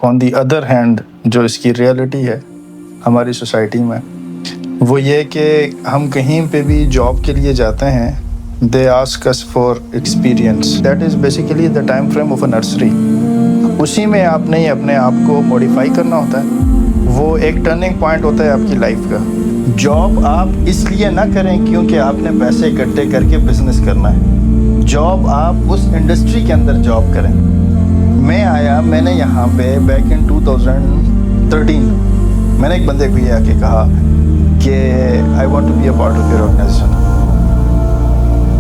On the other hand جو اس کی reality ہے ہماری سوسائٹی میں وہ یہ کہ ہم کہیں پہ بھی جاب کے لیے جاتے ہیں، they ask us for experience. That is basically the time frame of a nursery. اسی میں آپ نے اپنے آپ کو موڈیفائی کرنا ہوتا ہے. وہ ایک ٹرننگ پوائنٹ ہوتا ہے آپ کی لائف کا. جاب آپ اس لیے نہ کریں کیونکہ آپ نے پیسے اکٹھے کر کے بزنس کرنا ہے. جاب آپ اس انڈسٹری کے اندر جاب کریں. میں آیا، میں نے یہاں پہ بیک ان 2013 میں نے ایک بندے کو یہ آ کے کہا کہ I want to be a part of your organization.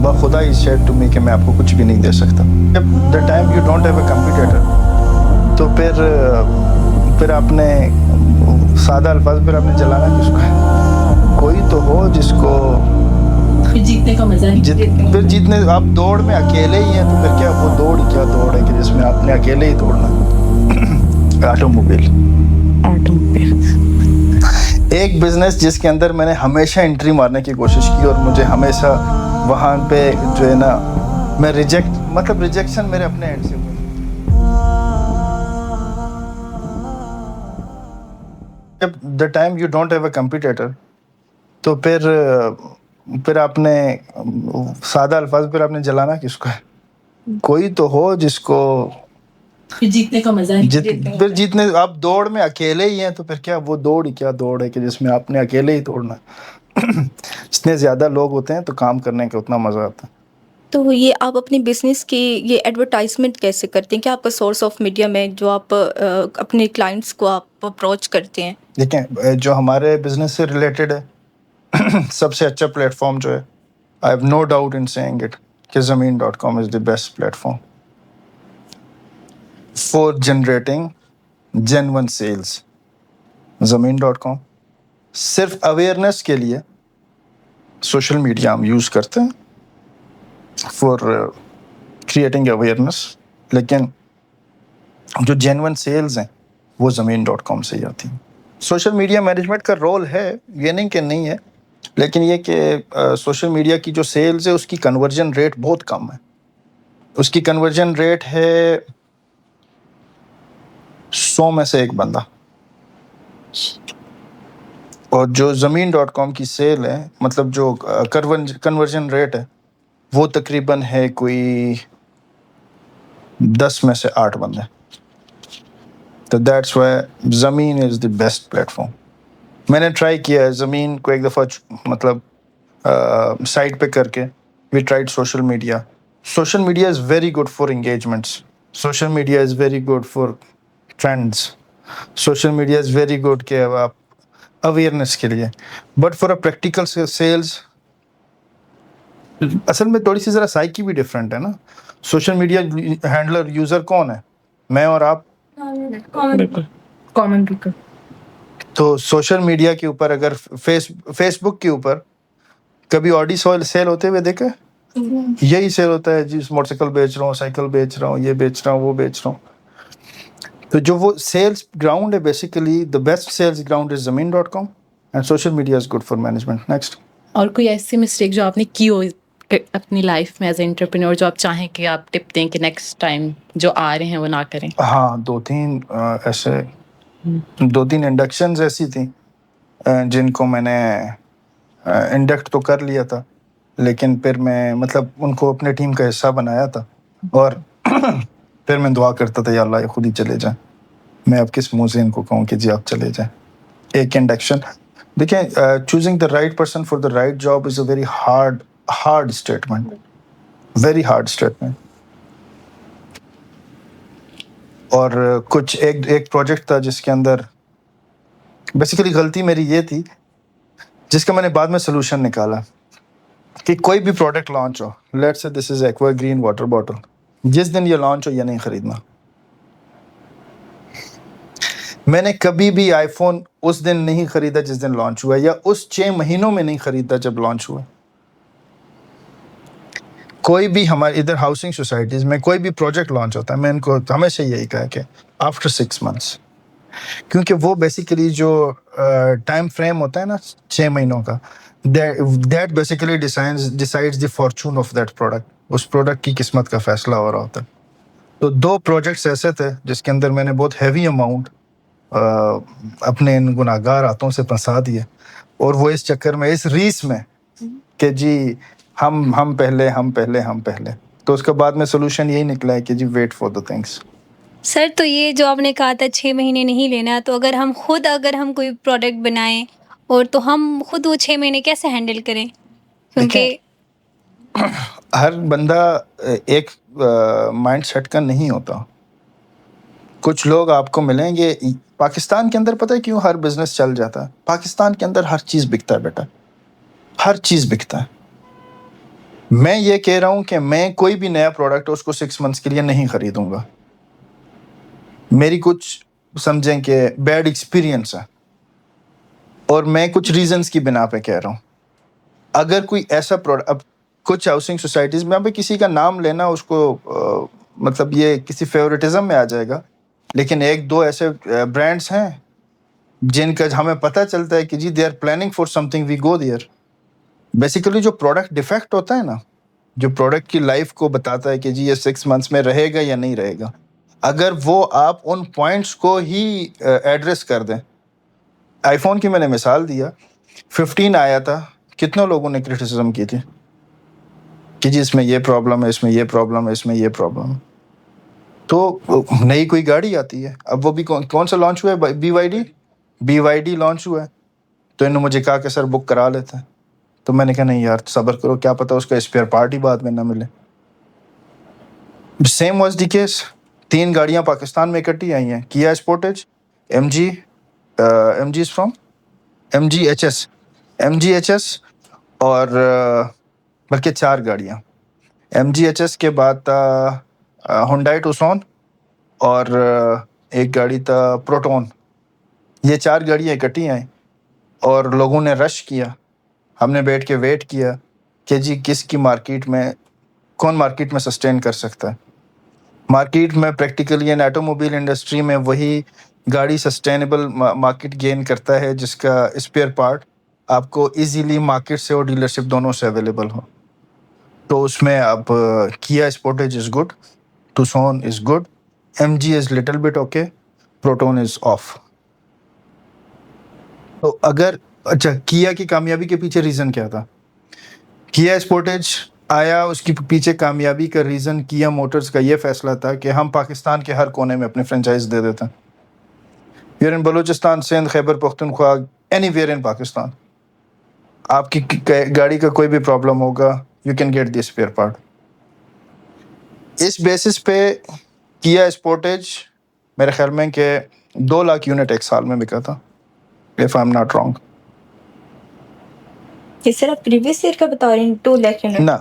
بخدا ہی سیڈ ٹو می کہ میں آپ کو کچھ بھی نہیں دے سکتا. The time you don't have a competitor تو پھر آپ نے سادہ الفاظ پھر آپ نے جلانا کس کو ہے؟ کوئی تو ہو جس کو جیتنے کا مزہ ہے. پھر جیتنے آپ دوڑ میں اکیلے ہی ہیں تو پھر کیا وہ دوڑ کیا دوڑ ہے کہ جس میں آپ نے اکیلے ہی دوڑنا. آٹو موبائل ایک بزنس جس کے اندر میں نے ہمیشہ انٹری مارنے کی کوشش کی اور مجھے ہمیشہ وہاں پہ جو ہے نا میں ریجیکشن میرے اپنے اینڈ سے ہوئی. دا time you don't have a competitor تو پھر آپ نے سادہ الفاظ پھر آپ نے جلانا کس کو ہے؟ کوئی تو ہو جس کو جیتنے کا مزہ ہے. پھر جیتنے آپ دوڑ میں اکیلے ہی ہیں تو پھر کیا وہ دوڑ کیا دوڑ ہے کہ جس میں آپ نے اکیلے ہی دوڑنا. جتنے زیادہ لوگ ہوتے ہیں تو کام کرنے کا اتنا مزہ آتا ہے. تو یہ آپ اپنی بزنس کی یہ ایڈورٹائزمنٹ کیسے کرتے ہیں؟ کیا آپ کا سورس آف میڈیا میں جو آپ اپنے کلائنٹس کو آپ اپروچ کرتے ہیں؟ دیکھیں جو ہمارے بزنس سے ریلیٹڈ ہے سب سے اچھا پلیٹ فارم جو ہے I have no doubt in seeing it کہ زمین.com is the best platform for generating genuine sales. زمین.com صرف اویئرنیس کے لیے سوشل میڈیا ہم یوز کرتے ہیں فار کریٹنگ اویئرنیس، لیکن جو جینون سیلز ہیں وہ زمین.com سے ہی آتی ہیں. سوشل میڈیا مینجمنٹ کا رول ہے، یہ نہیں کہ نہیں ہے، لیکن یہ کہ سوشل میڈیا کی جو سیلز ہے اس کی کنورژن ریٹ بہت کم ہے. اس کی کنورژن ریٹ ہے 100 میں سے ایک بندہ. اور جو زمین.com کی سیل ہے مطلب جو کنورژن ریٹ ہے وہ تقریباً ہے کوئی 10 میں سے 8 بندے. تو دیٹس وائی زمین از دی بیسٹ پلیٹ فارم. میں نے ٹرائی کیا ہے زمین کو ایک دفعہ مطلب سائٹ پہ کر کے we tried social media. Social media is very good for engagements. Social media is very good for trends. Social media is very good کہ آپ اویئرنیس کے لیے، but for a practical sales اصل میں تھوڑی سی ذرا سائیکی بھی ڈفرینٹ ہے نا. سوشل میڈیا ہینڈلر یوزر کون ہے؟ میں اور آپ، کامن پیپل. تو سوشل میڈیا کے اوپر اگر فیس بک کے اوپر کبھی آڈی سیل ہوتے ہوئے دیکھے؟ یہی سیل ہوتا ہے جی موٹر سائیکل بیچ رہا ہوں، سائیکل بیچ رہا ہوں، یہ بیچ رہا ہوں، وہ بیچ رہا ہوں. تو جو وہ سیلز گراؤنڈ ہے basically the best sales ground is زمین.com and social media is good for management. Next. اور کوئی ایسی مسٹیک جو آپ نے کی ہو اپنی لائف میں ایز اے انٹرپرینور جو آپ چاہیں کہ آپ ٹپ دیں کہ نیکسٹ ٹائم جو آ رہے ہیں وہ نہ کریں؟ ہاں، دو تین انڈکشنز ایسی تھیں جن کو میں نے انڈکٹ تو کر لیا تھا، لیکن پھر میں مطلب ان کو اپنے ٹیم کا حصہ بنایا تھا اور پھر میں دعا کرتا تھا یا اللہ یہ خود ہی چلے جائیں، میں اب کس منہ سے ان کو کہوں کہ جی آپ چلے جائیں. ایک انڈکشن دیکھیں، choosing the right person for the right job is a very hard statement, very hard statement. اور کچھ ایک پروجیکٹ تھا جس کے اندر بیسیکلی غلطی میری یہ تھی جس کا میں نے بعد میں سلوشن نکالا کہ کوئی بھی پروڈکٹ لانچ ہو، let's say this is aqua green water bottle, جس دن یہ لانچ ہو یہ نہیں خریدنا. میں نے کبھی بھی آئی فون اس دن نہیں خریدا جس دن لانچ ہوا، یا اس 6 مہینوں میں نہیں خریدا جب لانچ ہوا. کوئی بھی ہمارے ادھر ہاؤسنگ سوسائٹیز میں کوئی بھی پروجیکٹ لانچ ہوتا ہے، میں ان کو ہمیشہ یہی کہا کہ آفٹر 6 months، کیونکہ وہ بیسیکلی جو ٹائم فریم ہوتا ہے نا 6 مہینوں کا، that basically decides the fortune of that product. اس پروڈکٹ کی قسمت کا فیصلہ ہو رہا ہوتا ہے. تو 2 پروجیکٹس ایسے تھے جس کے اندر میں نے بہت ہیوی اماؤنٹ اپنے ان گناہگار ہاتھوں سے پھنسا دیے, اور وہ اس چکر میں, اس ریس میں کہ جی ہم پہلے. تو اس کے بعد میں سولوشن یہی نکلا ہے کہ جی ویٹ فار دا تھنگس. سر تو یہ جو آپ نے کہا تھا 6 مہینے نہیں لینا, تو اگر ہم کوئی پروڈکٹ بنائیں اور تو ہم خود وہ 6 مہینے کیسے ہینڈل کریں؟ کیونکہ ہر بندہ ایک مائنڈ سیٹ کا نہیں ہوتا. کچھ لوگ آپ کو ملیں گے پاکستان کے اندر, پتہ ہے کیوں ہر بزنس چل جاتا ہے؟ پاکستان کے اندر ہر چیز بکتا ہے بیٹا, ہر چیز بکتا ہے. میں یہ کہہ رہا ہوں کہ میں کوئی بھی نیا پروڈکٹ اس کو 6 منتھس کے لیے نہیں خریدوں گا. میری کچھ سمجھیں کہ بیڈ ایکسپیرینس ہے, اور میں کچھ ریزنس کی بنا پہ کہہ رہا ہوں. اگر کوئی ایسا پروڈکٹ, اب کچھ ہاؤسنگ سوسائٹیز میں ابھی کسی کا نام لینا اس کو مطلب یہ کسی فیوریٹزم میں آ جائے گا, لیکن 1-2 ایسے برانڈس ہیں جن کا ہمیں پتہ چلتا ہے کہ جی they are planning for something, we go there. Basically جو پروڈکٹ ڈیفیکٹ ہوتا ہے نا, جو پروڈکٹ کی لائف کو بتاتا ہے کہ جی یہ 6 منتھس میں رہے گا یا نہیں رہے گا, اگر وہ آپ ان پوائنٹس کو ہی ایڈریس کر دیں. آئی فون کی میں نے مثال دیا, 15 آیا تھا, کتنے لوگوں نے کرٹیسزم کی تھی کہ جی اس میں یہ پرابلم ہے, اس میں یہ پرابلم ہے, اس میں یہ پرابلم ہے. تو نئی کوئی گاڑی آتی ہے, اب وہ بھی کون سا لانچ ہوا ہے؟ بی وائی ڈی لانچ ہوا ہے. تو انہوں نے مجھے کہا کہ سر بک کرا لیتے ہیں. تو میں نے کہا نہیں یار صبر کرو, کیا پتہ اس کا اسپیئر پارٹ ہی بعد میں نہ ملے. Same was the case. 3 گاڑیاں پاکستان میں اکٹھی آئی ہیں, Kia Sportage, M G is from M G H S, اور بلکہ 4 گاڑیاں. ایم جی ایچ ایس کے بعد تھا ہنڈائی ٹوسون, اور ایک گاڑی تھا پروٹون. یہ 4 گاڑیاں اکٹھی آئیں اور لوگوں نے رش کیا. ہم نے بیٹھ کے ویٹ کیا کہ جی کس کی مارکیٹ میں, کون مارکیٹ میں سسٹین کر سکتا ہے. مارکیٹ میں practically an auto mobile industry میں وہی گاڑی سسٹینیبل مارکیٹ گین کرتا ہے جس کا اسپیئر پارٹ آپ کو ایزیلی مارکیٹ سے اور ڈیلرشپ دونوں سے اویلیبل ہو. تو اس میں اب کیا Sportage is good, Tucson is good, M G is little bit okay, Proton is off. تو اگر اچھا کیا کی کامیابی کے پیچھے ریزن کیا تھا؟ کیا اسپورٹیج آیا, اس کی پیچھے کامیابی کا ریزن کیا موٹرز کا یہ فیصلہ تھا کہ ہم پاکستان کے ہر کونے میں اپنے فرنچائز دے دیتے ہیں. Your in Balochistan, Sindh, Khyber Pakhtunkhwa, anywhere in Pakistan, آپ کی گاڑی کا کوئی بھی پرابلم ہوگا, you can get the spare part. اس بیسس پہ کیا اسپورٹیج میرے خیال میں کہ 2 لاکھ یونٹ ایک سال میں بکا تھا, if I'm not wrong. یہ سر آپ پریویس ایئر کا بتا رہے ہیں 2 لاکھ یونٹ؟ نہ,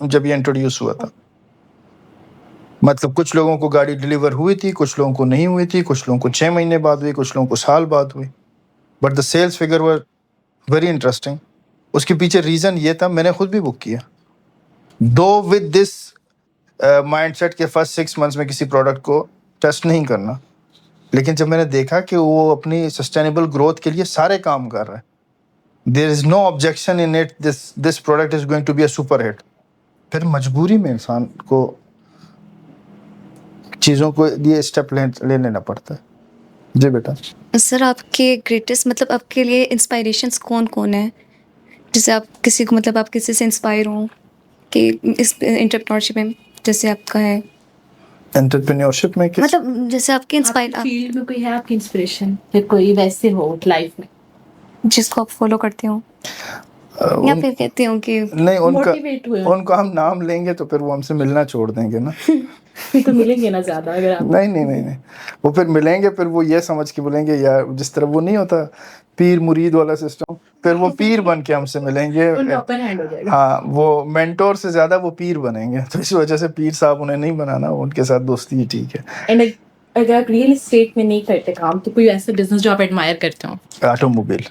جب یہ انٹروڈیوس ہوا تھا, مطلب کچھ لوگوں کو گاڑی ڈیلیور ہوئی تھی, کچھ لوگوں کو نہیں ہوئی تھی, کچھ لوگوں کو 6 مہینے بعد ہوئی, کچھ لوگوں کو سال بعد ہوئی. But the sales figure were very interesting. اس کے پیچھے ریزن یہ تھا, میں نے خود بھی بک کیا, دو ود دس مائنڈ سیٹ کے فرسٹ 6 منتھس میں کسی پروڈکٹ کو ٹیسٹ نہیں کرنا. لیکن جب میں نے دیکھا کہ وہ اپنی سسٹینیبل گروتھ کے لیے سارے کام کر رہا ہے, there is no objection in it, this product is going to be a super hit, پھر مجبوری میں انسان کو چیزوں کو یہ اسٹیپ لے لینا پڑتا ہے. جی بیٹا. سر آپ کے گریٹسٹ مطلب آپ کے لیے انسپائریشنس کون ہیں جیسے آپ کسی کو مطلب آپ کسی سے انسپائر ہوں کہ اس انٹرپرینورشپ میں, جیسے آپ کا ہے انٹرپرینورشپ میں مطلب جیسے آپ کے انسپائر فیلڈ میں کوئی ہے آپ کی انسپریشن, پھر کوئی ویسے ہو لائف میں جس کو آپ فالو کرتے ہوں, یا پھر کہتے ہوں کہ نہیں, موٹیویٹ ہوئے ان کو ہم نام لیں گے تو پھر وہ ہم سے ملنا چھوڑ دیں گے نا. تو ملیں گے نا زیادہ اگر آپ نہیں, وہ پھر ملیں گے, پھر وہ یہ سمجھ کے بولیں گے یار, جس طرح وہ نہیں ہوتا پیر مرید والا سسٹم, پھر وہ پیر بن کے ہم سے ملیں گے. اپر ہینڈ ہو جائے گا. ہاں, وہ مینٹور سے زیادہ وہ پیر بنیں گے, تو اس وجہ سے پیر صاحب انہیں نہیں بنانا, ان کے ساتھ دوستی ہی ٹھیک ہے. اگر آپ ریئل اسٹیٹ میں نہیں کرتے کام, تو کوئی ایسا بزنس جو آپ ایڈمائر کرتے ہوں؟ Auto mobile.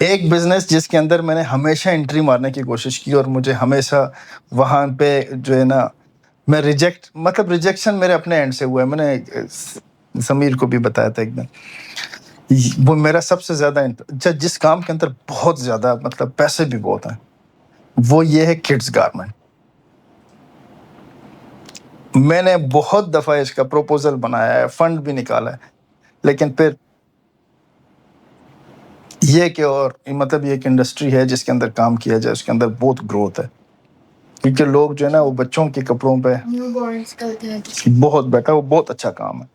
ایک بزنس جس کے اندر میں نے ہمیشہ انٹری مارنے کی کوشش کی, اور مجھے ہمیشہ وہاں پہ جو ہے نا, میں ریجیکشن میرے اپنے اینڈ سے ہوا ہے. میں نے سمیر کو بھی بتایا تھا ایک دن, وہ میرا سب سے زیادہ جس کام کے اندر بہت زیادہ مطلب پیسے بھی بہت ہیں, وہ یہ ہے کڈس گارمنٹ. میں نے بہت دفعہ اس کا پروپوزل بنایا ہے, فنڈ بھی نکالا ہے, لیکن پھر یہ کہ اور مطلب یہ ایک انڈسٹری ہے جس کے اندر کام کیا جائے, اس کے اندر بہت گروتھ ہے, کیونکہ لوگ جو ہے نا وہ بچوں کے کپڑوں پہ بہت بیٹا, وہ بہت اچھا کام ہے.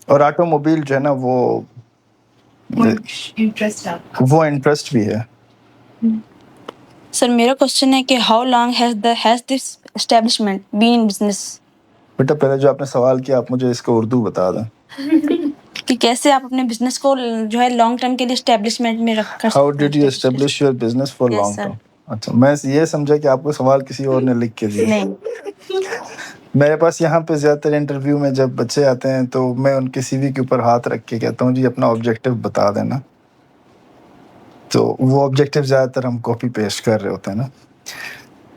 اور آٹو موبائل جو ہے نا وہ انٹرسٹ بھی ہے. سر میرا کوشچن ہے کہ how long has this establishment been in business? بیٹا پہلے جو آپ نے سوال کیا آپ مجھے اس کو اردو بتا دیں کہ کیسے آپ اپنے بزنس کو جو ہے لانگ ٹرم کے لیے اسٹیبلشمنٹ میں رکھ کر how did you establish your business for Yes, long sir. Term. اچھا, میں یہ سمجھا کہ آپ کو سوال کسی اور نے لکھ کے دیا. نہیں. میرے پاس یہاں پہ زیادہ تر انٹرویو میں جب بچے آتے ہیں تو میں ان کے سی وی کے اوپر ہاتھ رکھ کے کہتا ہوں جی اپنا آبجیکٹیو بتا دینا, تو وہ آبجیکٹیو زیادہ تر ہم کاپی پیسٹ کر رہے ہوتے ہیں نا.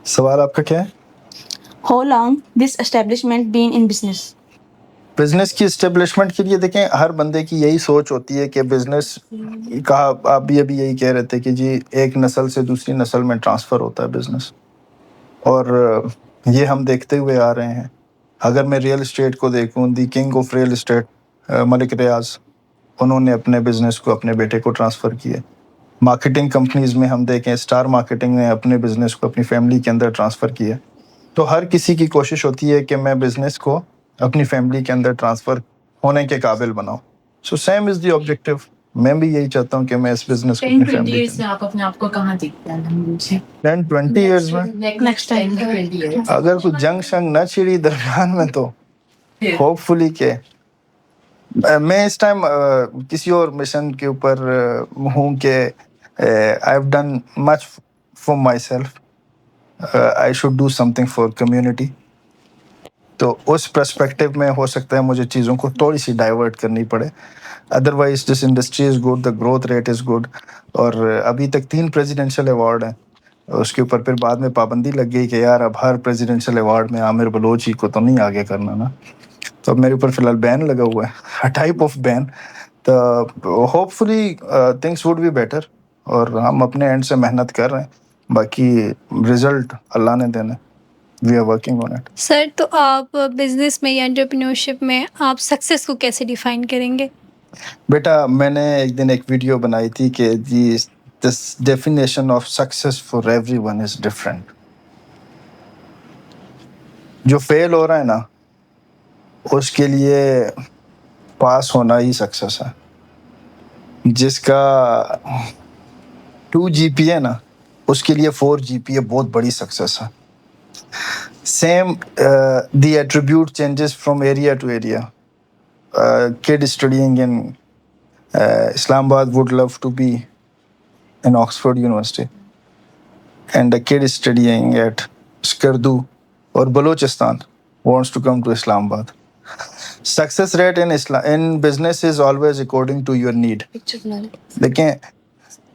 سوال آپ کا کیا ہے؟ How long this establishment been in business? Business کی اسٹیبلشمنٹ کے لیے دیکھیں ہر بندے کی یہی سوچ ہوتی ہے کہ بزنس کہا, آپ بھی ابھی یہی کہہ رہے تھے کہ جی ایک نسل سے دوسری نسل میں ٹرانسفر ہوتا ہے بزنس, اور یہ ہم دیکھتے ہوئے آ رہے ہیں. اگر میں ریئل اسٹیٹ کو دیکھوں, the king of real estate Malik Riaz, انہوں نے اپنے بزنس کو اپنے بیٹے کو ٹرانسفر کیا. مارکیٹنگ کمپنیز میں ہم دیکھیں اسٹار مارکیٹنگ نے اپنے بزنس کو اپنی فیملی کے اندر ٹرانسفر کیا. تو ہر کسی کی کوشش ہوتی ہے کہ میں بزنس کو اپنی فیملی کے اندر ٹرانسفر ہونے کے قابل بناؤں. So same is the objective. میں بھی یہی چاہتا ہوں کہ میں اس بزنس کو اپنی فیملی کے اندر. آپ اپنے آپ کو کہاں دیکھتے ہیں 10-20 ایئرز میں نیکسٹ ٹائم اگر کوئی جنگ شنگ نہ چھڑی درمیان میں تو ہوپ فلی کہ میں اس ٹائم کسی اور مشن کے اوپر ہوں کہ I have done much for my self, I should do some thing for community. تو اس پرسپیکٹو میں ہو سکتا ہے مجھے چیزوں کو تھوڑی سی ڈائیورٹ کرنی پڑے. Otherwise this industry is good, the growth rate is good. اور ابھی تک 3 پریزیڈنشل ایوارڈ ہیں, اس کے اوپر پھر بعد میں پابندی لگ گئی کہ یار اب ہر پریزیڈنشل ایوارڈ میں عامر بلوچ ہی کو تو نہیں آگے کرنا نا. تو اب میرے اوپر فی الحال بین لگا ہوا ہے, ٹائپ آف بین. تو hopefully things would be better, اور ہم اپنے اینڈ سے محنت کر رہے ہیں, باقی رزلٹ اللہ نے دینا. We are working on it. Sir تو آپ بزنس میں یا انٹرپرینورشپ میں آپ سکسیس کو کیسے ڈیفائن کریں گے؟ بیٹا میں نے ایک دن ایک ویڈیو بنائی تھی کہ جی this definition of success for everyone is different. جو فیل ہو رہا ہے نا اس کے لیے پاس ہونا ہی سکسیس ہے. جس کا 2 GPA ہے نا اس کے لیے 4 GPA بہت بڑی سکسیس ہے. Same the attribute changes from area to area. Kid studying in Islamabad would love to be in Oxford University, and a kid studying at Skardu or Balochistan wants to come to Islamabad. Success rate in business is always according to your need. دیکھیں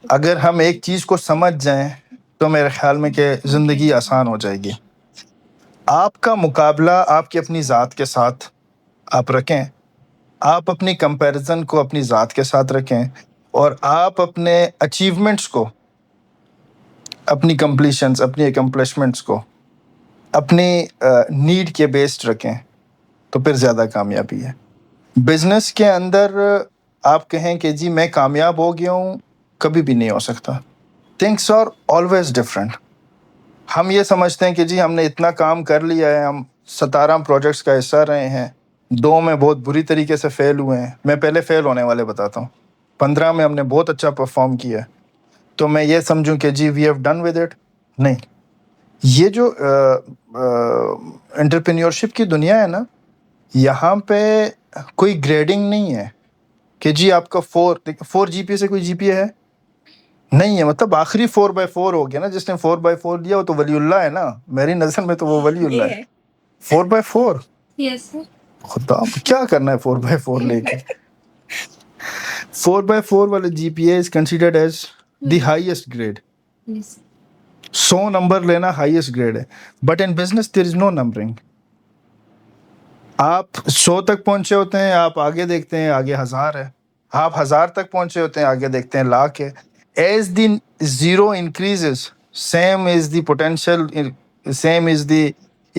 اگر ہم ایک چیز کو سمجھ جائیں تو میرے خیال میں کہ زندگی آسان ہو جائے گی. آپ کا مقابلہ آپ کی اپنی ذات کے ساتھ آپ رکھیں, آپ اپنی کمپیریزن کو اپنی ذات کے ساتھ رکھیں, اور آپ اپنے اچیومنٹس کو, اپنی کمپلیشنس, اپنی اکمپلشمنٹس کو اپنی نیڈ کے بیسڈ رکھیں تو پھر زیادہ کامیابی ہے. بزنس کے اندر آپ کہیں کہ جی میں کامیاب ہو گیا ہوں, کبھی بھی نہیں ہو سکتا. Things are always different. ہم یہ سمجھتے ہیں کہ جی ہم نے اتنا کام کر لیا ہے, ہم 17 پروجیکٹس کا حصہ رہے ہیں, 2 میں بہت بری طریقے سے فیل ہوئے ہیں. میں پہلے فیل ہونے والے بتاتا ہوں. 15 میں ہم نے بہت اچھا پرفارم کیا, تو میں یہ سمجھوں کہ جی we have done with it. نہیں, یہ جو انٹرپرینیورشپ کی دنیا ہے نا, یہاں پہ کوئی گریڈنگ نہیں ہے کہ جی آپ کا 4 GPA سے کوئی GPA ہے نہیں ہے. مطلب آخری 4/4 ہو گیا نا, جس نے 4/4 لیا وہ تو ولی اللہ ہے نا. میری نظر میں تو وہ ولی اللہ ہے. 4/4 یس سر. خدا کیا کرنا ہے 4/4 لے کے. 4/4 والا GPA is considered as the highest grade. 100 number لینا highest grade ہے. But in business there is no numbering. آپ 100 تک پہنچے ہوتے ہیں, آپ آگے دیکھتے ہیں آگے 1000 ہے. آپ 1000 تک پہنچے ہوتے ہیں, آگے دیکھتے ہیں 1,00,000 ہے. As the zero increases, same is the potential, same is the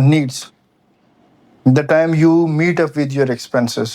needs, the time you meet up with your expenses,